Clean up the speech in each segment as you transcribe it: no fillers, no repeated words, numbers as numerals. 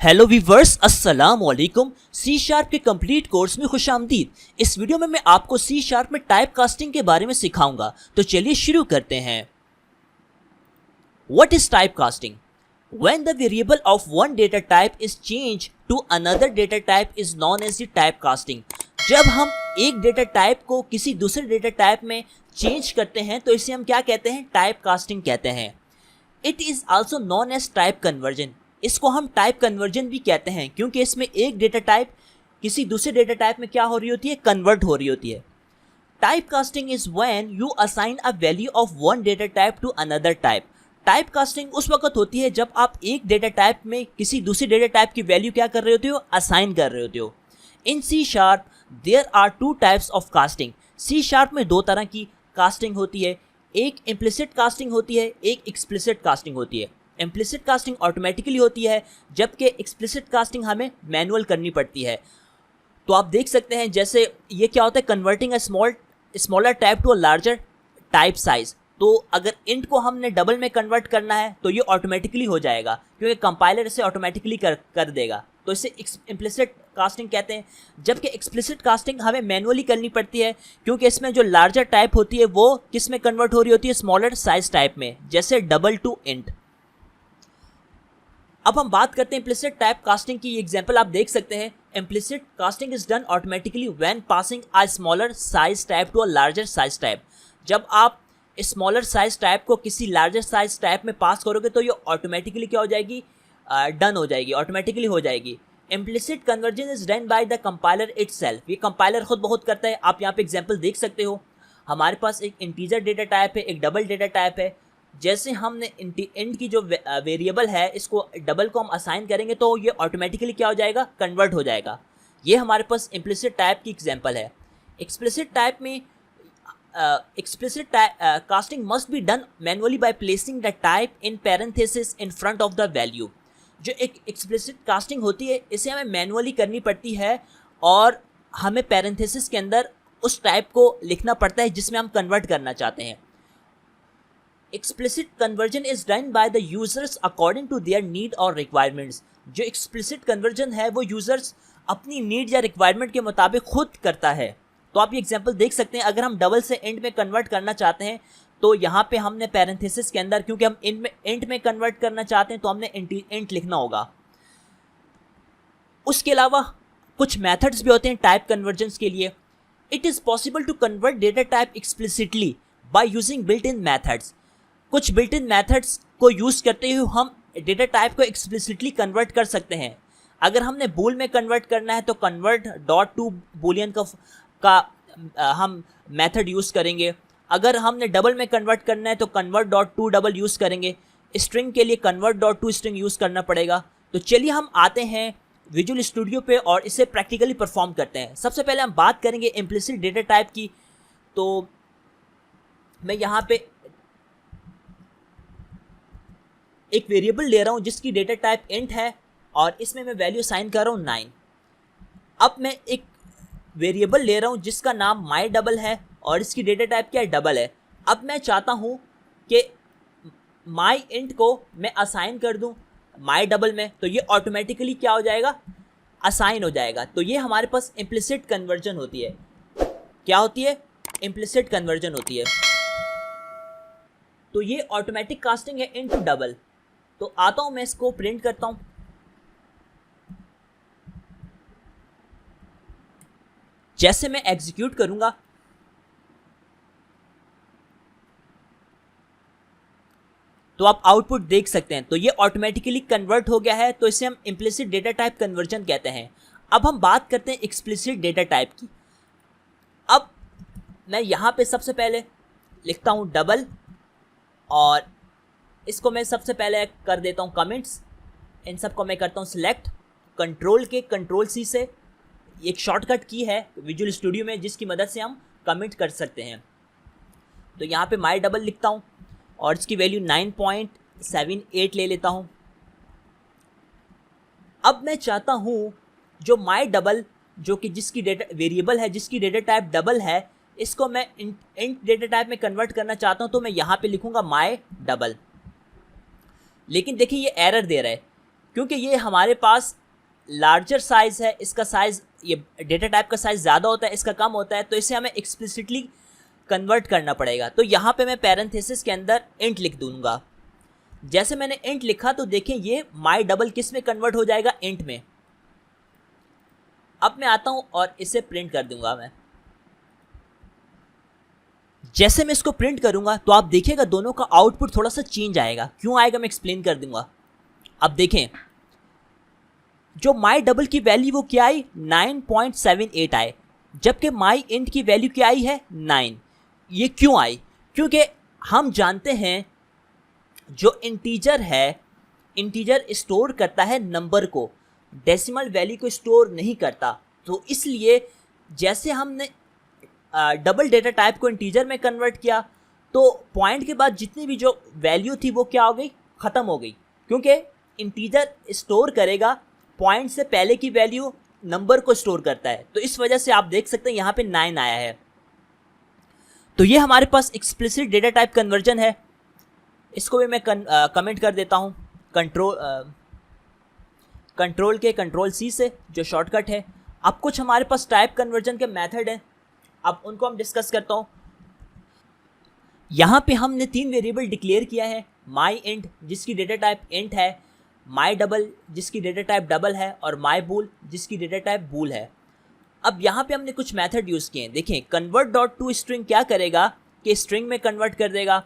Hello viewers, अस्सलाम वालेकुम। C sharp के कंप्लीट कोर्स में खुशामदीद। इस वीडियो में मैं आपको सी शार्प में टाइप कास्टिंग के बारे में सिखाऊंगा। तो चलिए शुरू करते हैं। What is type casting? When the variable of one data type is changed to another data type is known as the typecasting। जब हम एक डेटा टाइप को किसी दूसरे डेटा टाइप में चेंज करते हैं तो इसे हम क्या कहते हैं? टाइप कास्टिंग कहते हैं। It is also known as type conversion. इसको हम टाइप कन्वर्जन भी कहते हैं क्योंकि इसमें एक डेटा टाइप किसी दूसरे डेटा टाइप में क्या हो रही होती है? कन्वर्ट हो रही होती है। Type casting is when you assign a value of one data type two another type. Type casting उस वक्त होती है जब आप एक डेटा टाइप में किसी दूसरे डेटा टाइप की वैल्यू क्या कर रहे होते हो? असाइन कर रहे होते हो। In C sharp there are two types of casting. C sharp में दो तरह की कास्टिंग होती है। एक इम्प्लिसिट कास्टिंग होती है, एक एक्सप्लिसिट कास्टिंग होती है। इम्प्लिसिट कास्टिंग ऑटोमेटिकली होती है जबकि एक्सप्लिसिट कास्टिंग हमें मैनुअल करनी पड़ती है। तो आप देख सकते हैं जैसे ये क्या होता है, converting a smaller type to a larger type size. तो अगर इंट को हमने डबल में कन्वर्ट करना है तो ये ऑटोमेटिकली हो जाएगा क्योंकि कंपाइलर इसे ऑटोमेटिकली कर देगा। तो इसे इम्प्लिसिट कास्टिंग कहते हैं। जबकि एक्सप्लिसिट कास्टिंग हमें मैनुअली करनी पड़ती है क्योंकि इसमें जो लार्जर टाइप होती है वो किस में कन्वर्ट हो रही होती है? स्मॉलर साइज टाइप में, जैसे डबल टू इंट। अब हम बात करते हैं इम्प्लिसिट टाइप कास्टिंग की। एग्जांपल आप देख सकते हैं। Implicit casting is done automatically when passing a smaller size type to a larger size type. जब आप स्मॉलर साइज टाइप को किसी लार्जर साइज टाइप में पास करोगे तो ये ऑटोमेटिकली क्या हो जाएगी? डन हो जाएगी, ऑटोमेटिकली हो जाएगी। Implicit conversion is done by the compiler itself. ये कंपाइलर खुद बहुत करता है। आप यहाँ पे एग्जांपल देख सकते हो। हमारे पास एक इंटीजर डेटा टाइप है, एक डबल डेटा टाइप है। जैसे हमने इंट की जो वेरिएबल है इसको डबल को हम असाइन करेंगे तो ये ऑटोमेटिकली क्या हो जाएगा? कन्वर्ट हो जाएगा। ये हमारे पास इम्प्लिसिट टाइप की एग्जांपल है। एक्सप्लिसिट टाइप में explicit casting must be done manually by placing the type in parenthesis in front of the value। जो एक explicit casting होती है इसे हमें मैनुअली करनी पड़ती है और हमें parenthesis के अंदर उस टाइप को लिखना पड़ता है जिसमें हम कन्वर्ट करना चाहते हैं। Explicit conversion is done by the users according to their need or requirements। जो explicit conversion है वो यूजर्स अपनी नीड या रिक्वायरमेंट के मुताबिक खुद करता है। तो आप ये एग्जांपल देख सकते हैं। अगर हम डबल से इंट में कन्वर्ट करना चाहते हैं तो यहाँ पे हमने पैरेंथेसिस के अंदर, क्योंकि हम इंट में कन्वर्ट करना चाहते हैं तो हमने इंट लिखना होगा। उसके अलावा कुछ मेथड्स भी होते हैं टाइप कन्वर्जन्स के लिए। It is possible to convert data type explicitly by using built in methods. कुछ बिल्ट इन मैथड्स को यूज़ करते हुए हम डेटा टाइप को एक्सप्लिसिटली कन्वर्ट कर सकते हैं। अगर हमने बूल में कन्वर्ट करना है तो कन्वर्ट डॉट टू बूलियन का हम मेथड यूज़ करेंगे। अगर हमने डबल में कन्वर्ट करना है तो convert dot to double use करेंगे। स्ट्रिंग के लिए convert dot to string use करना पड़ेगा। तो चलिए हम आते हैं विजुअल स्टूडियो पे और इसे प्रैक्टिकली परफॉर्म करते हैं। सबसे पहले हम बात करेंगे इम्प्लिसिट डेटा टाइप की। तो मैं यहाँ पे एक वेरिएबल ले रहा हूँ जिसकी डेटा टाइप इंट है और इसमें मैं वैल्यू साइन कर रहा हूँ 9। अब मैं एक वेरिएबल ले रहा हूँ जिसका नाम माई डबल है और इसकी डेटा टाइप क्या है? डबल है। अब मैं चाहता हूँ कि माई इंट को मैं असाइन कर दूँ माई डबल में, तो ये ऑटोमेटिकली क्या हो जाएगा? असाइन हो जाएगा। तो ये हमारे पास इम्प्लिसिट कन्वर्जन होती है। क्या होती है? इम्प्लिसिट कन्वर्जन होती है। तो ये ऑटोमेटिक कास्टिंग है इंट टू डबल। तो आता हूँ, मैं इसको प्रिंट करता हूँ। जैसे मैं एग्जीक्यूट करूंगा तो आप आउटपुट देख सकते हैं। तो ये ऑटोमेटिकली कन्वर्ट हो गया है। तो इसे हम इम्प्लिसिट डेटा टाइप कन्वर्जन कहते हैं। अब हम बात करते हैं एक्सप्लिसिट डेटा टाइप की। अब मैं यहाँ पे सबसे पहले लिखता हूँ डबल और इसको मैं सबसे पहले कर देता हूँ कमेंट्स। इन सबको मैं करता हूँ सिलेक्ट कंट्रोल सी से। एक शॉर्टकट की है विजुअल स्टूडियो में जिसकी मदद से हम कमेंट कर सकते हैं। तो यहाँ पे माई डबल लिखता हूँ और इसकी वैल्यू 9.78 ले लेता हूँ। अब मैं चाहता हूँ जो माई डबल जो कि जिसकी डेटा वेरिएबल है जिसकी डेटा टाइप डबल है, इसको मैं इंट डेटा टाइप में कन्वर्ट करना चाहता हूँ। तो मैं यहाँ पे लिखूँगा माई डबल। लेकिन देखिए ये एरर दे रहा है क्योंकि ये हमारे पास लार्जर साइज़ है, इसका साइज़, ये डेटा टाइप का साइज़ ज़्यादा होता है, इसका कम होता है, तो इसे हमें एक्सप्लिसिटली कन्वर्ट करना पड़ेगा। तो यहाँ पे मैं पैरेंथेसिस के अंदर इंट लिख दूंगा। जैसे मैंने इंट लिखा तो देखें ये माई डबल किस में कन्वर्ट हो जाएगा, इंट में। अब मैं आता हूँ और इसे प्रिंट कर दूंगा मैं। जैसे मैं इसको प्रिंट करूंगा तो आप देखिएगा दोनों का आउटपुट थोड़ा सा चेंज आएगा। क्यों आएगा मैं एक्सप्लेन कर दूंगा। अब देखें जो माई डबल की वैल्यू वो क्या आई, 9.78 आए, जबकि माई इंट की वैल्यू क्या आई है, 9। ये क्यों आई? क्योंकि हम जानते हैं जो इंटीजर है, इंटीजर स्टोर करता है नंबर को, डेसिमल वैल्यू को स्टोर नहीं करता। तो इसलिए जैसे हमने डबल डेटा टाइप को इंटीजर में कन्वर्ट किया तो पॉइंट के बाद जितनी भी जो वैल्यू थी वो क्या हो गई, ख़त्म हो गई। क्योंकि इंटीजर स्टोर करेगा, पॉइंट से पहले की वैल्यू नंबर को स्टोर करता है। तो इस वजह से आप देख सकते हैं यहाँ पे 9 आया है। तो ये हमारे पास एक्सप्लिसिट डेटा टाइप कन्वर्जन है। इसको भी मैं कमेंट कर देता हूँ कंट्रोल के कंट्रोल सी से, जो शॉर्टकट है। अब कुछ हमारे पास टाइप कन्वर्जन के मेथड हैं, अब उनको हम डिस्कस करता हूँ। यहाँ पे हमने 3 वेरिएबल डिक्लेयर किया है, माई इंट जिसकी डेटा टाइप इंट है, माई डबल जिसकी डेटा टाइप डबल है, और माई बूल जिसकी डेटा टाइप बूल है। अब यहाँ पे हमने कुछ मेथड यूज़ किए हैं। देखें कन्वर्ट डॉट टू स्ट्रिंग क्या करेगा कि स्ट्रिंग में कन्वर्ट कर देगा,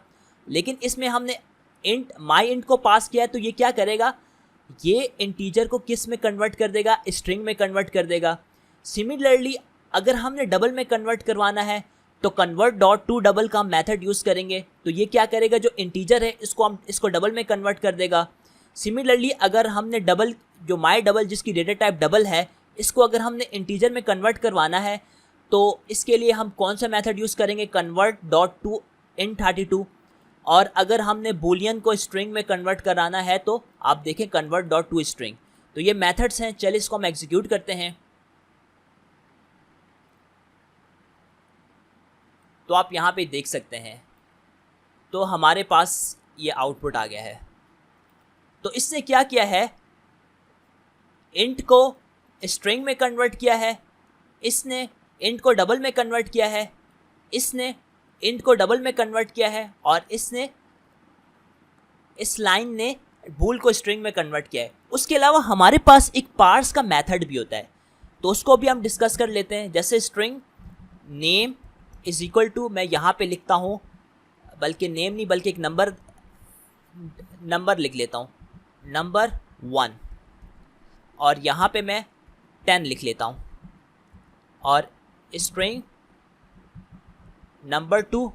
लेकिन इसमें हमने इंट माई इंट को पास किया है तो ये क्या करेगा, ये इंटीजर को किस में कन्वर्ट कर देगा, स्ट्रिंग में कन्वर्ट कर देगा। सिमिलरली अगर हमने डबल में कन्वर्ट करवाना है तो कन्वर्ट डॉट टू डबल का हम मेथड यूज़ करेंगे, तो ये क्या करेगा, जो इंटीजर है इसको डबल में कन्वर्ट कर देगा। सिमिलरली अगर हमने डबल, जो माई डबल जिसकी डेटा टाइप डबल है, इसको अगर हमने इंटीजर में कन्वर्ट करवाना है तो इसके लिए हम कौन सा मेथड यूज़ करेंगे, कन्वर्ट डॉट टू इन 32। और अगर हमने बूलियन को स्ट्रिंग में कन्वर्ट कराना है तो आप देखें कन्वर्ट डॉट टू स्ट्रिंग। तो ये मेथड्स हैं। चलिए इसको हम एग्जीक्यूट करते हैं। तो आप यहाँ पे देख सकते हैं, तो हमारे पास ये आउटपुट आ गया है। तो इसने क्या किया है, इंट को स्ट्रिंग में कन्वर्ट किया है, इसने इंट को डबल में कन्वर्ट किया है, इसने इंट को डबल में कन्वर्ट किया है, और इसने इस लाइन ने बूल को स्ट्रिंग में कन्वर्ट किया है। उसके अलावा हमारे पास एक पार्स का मेथड भी होता है, तो उसको भी हम डिस्कस कर लेते हैं। जैसे string name is equal to, मैं यहाँ पे लिखता हूँ, बल्कि नेम नहीं बल्कि एक नंबर लिख लेता हूँ, नंबर 1, और यहाँ पे मैं 10 लिख लेता हूँ, और स्ट्रिंग नंबर 2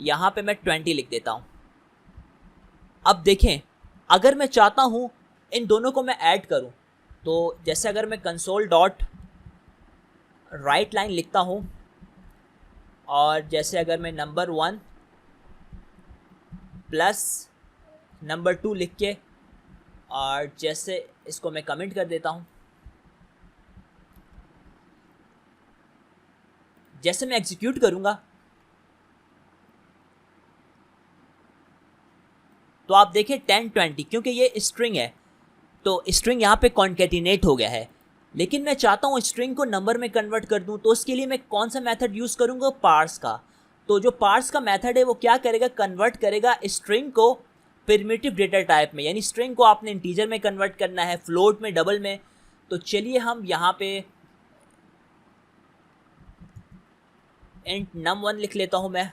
यहाँ पे मैं 20 लिख देता हूँ। अब देखें अगर मैं चाहता हूँ इन दोनों को मैं ऐड करूँ, तो जैसे अगर मैं कंसोल डॉट राइट लाइन लिखता हूँ, और जैसे अगर मैं नंबर 1 प्लस नंबर 2 लिख के, और जैसे इसको मैं कमेंट कर देता हूँ, जैसे मैं एग्जीक्यूट करूँगा तो आप देखें 10 20, क्योंकि ये स्ट्रिंग है तो स्ट्रिंग यहाँ पे कॉन्केटिनेट हो गया है। लेकिन मैं चाहता हूँ स्ट्रिंग को नंबर में कन्वर्ट कर दूँ, तो उसके लिए मैं कौन सा मेथड यूज़ करूँगा, पार्स का। तो जो पार्स का मेथड है वो क्या करेगा, कन्वर्ट करेगा स्ट्रिंग को प्रिमिटिव डेटा टाइप में, यानी स्ट्रिंग को आपने इंटीजर में कन्वर्ट करना है, फ्लोट में, डबल में। तो चलिए हम यहाँ पे इंट num1 लिख लेता हूँ मैं,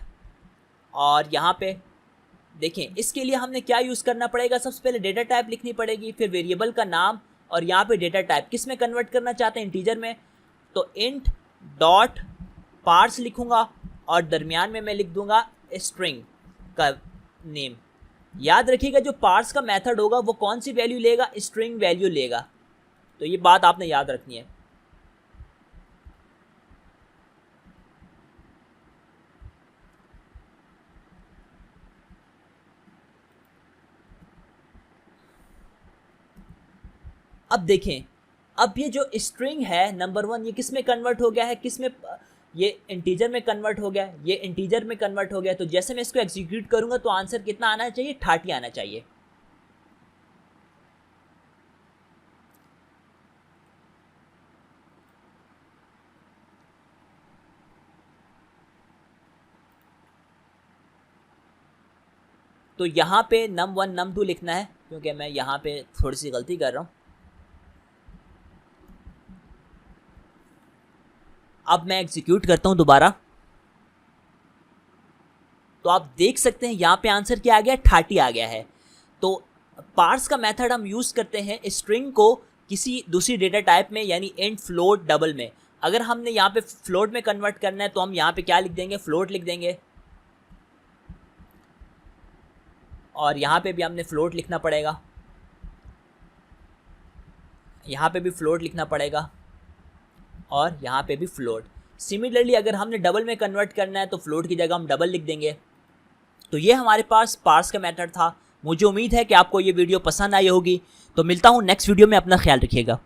और यहाँ पे देखें इसके लिए हमने क्या यूज़ करना पड़ेगा, सबसे पहले डेटा टाइप लिखनी पड़ेगी, फिर वेरिएबल का नाम, और यहाँ पे डेटा टाइप किस में कन्वर्ट करना चाहते हैं, इंटीजर में। तो इंट डॉट पार्स लिखूँगा, और दरमियान में मैं लिख दूँगा स्ट्रिंग का नेम। याद रखिएगा जो पार्स का मेथड होगा वो कौन सी वैल्यू लेगा, स्ट्रिंग वैल्यू लेगा। तो ये बात आपने याद रखनी है। अब देखें, अब ये जो स्ट्रिंग है नंबर 1 ये किस में कन्वर्ट हो गया है, किस में, ये इंटीजर में कन्वर्ट हो गया, ये इंटीजर में कन्वर्ट हो गया। तो जैसे मैं इसको एग्जीक्यूट करूंगा तो आंसर कितना आना चाहिए, 30 आना चाहिए। तो यहाँ पे num1 num2 लिखना है, क्योंकि मैं यहाँ पे थोड़ी सी गलती कर रहा हूँ। अब मैं एग्जीक्यूट करता हूँ दोबारा, तो आप देख सकते हैं यहाँ पे आंसर क्या आ गया, 30 आ गया है। तो पार्स का मेथड हम यूज़ करते हैं स्ट्रिंग को किसी दूसरी डेटा टाइप में, यानी इंट, फ्लोट, डबल में। अगर हमने यहाँ पे फ्लोट में कन्वर्ट करना है तो हम यहाँ पे क्या लिख देंगे, फ्लोट लिख देंगे, और यहाँ पे भी हमने फ्लोट लिखना पड़ेगा, यहाँ पे भी फ्लोट लिखना पड़ेगा, और यहाँ पे भी फ्लोट। सिमिलरली अगर हमने डबल में कन्वर्ट करना है तो फ्लोट की जगह हम डबल लिख देंगे। तो ये हमारे पास पार्स का मेथड था। मुझे उम्मीद है कि आपको ये वीडियो पसंद आई होगी। तो मिलता हूँ नेक्स्ट वीडियो में, अपना ख्याल रखिएगा।